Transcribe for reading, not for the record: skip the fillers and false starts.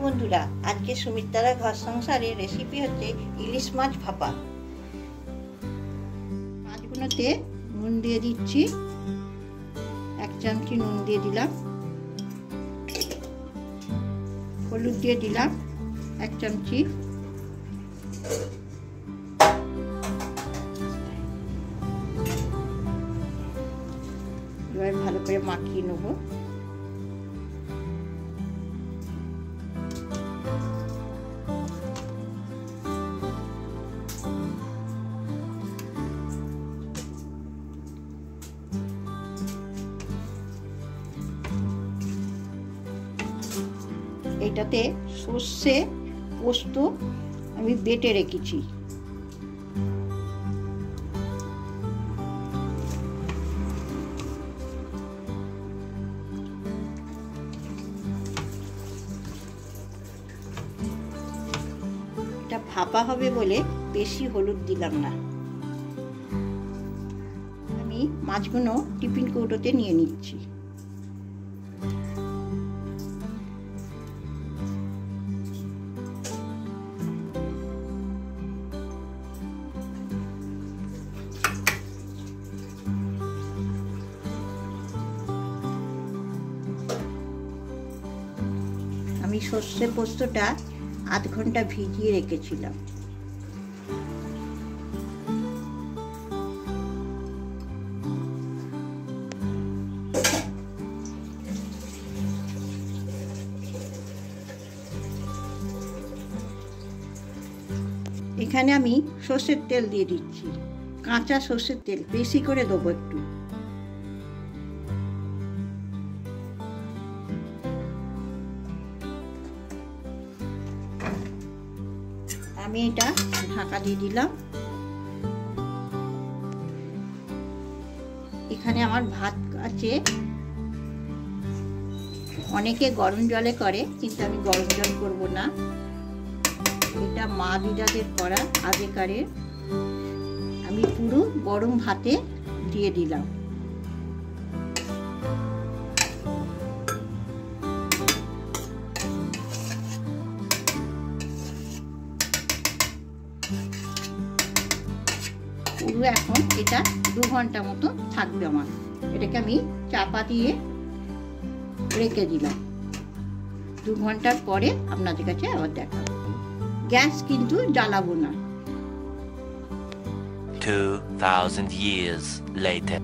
বন্ধুরা, আজকে সুমিত্রার ঘর সংসারে রেসিপি হচ্ছে ইলিশ মাছ ভাপা। মাছগুলোতে নুন দিয়ে দিচ্ছি, 1 চামচি নুন দিয়ে দিলাম, হলুদ দিয়ে দিলাম 1 চামচি, এবার ভালো করে মাখিয়ে নেব। এটাতে সর্ষে পোস্ত আমি বেটে রেখেছি। এটা ভাপা হবে বলে বেশি হলুদ দিলাম না। আমি মাছগুলো টিফিন কৌটোতে নিয়ে নিচ্ছি। আমি সর্ষে পোস্তটা আধ ঘন্টা ভিজিয়ে রেখেছিলাম। এখানে আমি সর্ষের তেল দিয়ে দিচ্ছি, কাঁচা সর্ষের তেল, বেশি করে দেবো একটু। আমি এটা ঢাকা দিয়ে দিলাম। এখানে আমার ভাত আছে, অনেকে গরম জলে করে, কিন্তু আমি গরম জল করব না। এটা মা দিদাদের করা আগেকারের, আমি পুরো গরম ভাতে দিয়ে দিলাম। পুরো এখন এটা 2 ঘন্টা মতো থাকবে আমার। এটাকে আমি চাপা দিয়ে রেখে দিলাম। 2 ঘন্টার পরে আপনাদের কাছে আবার দেখাবো। গ্যাস কিন্তু জ্বালাবো না। 2000 years later.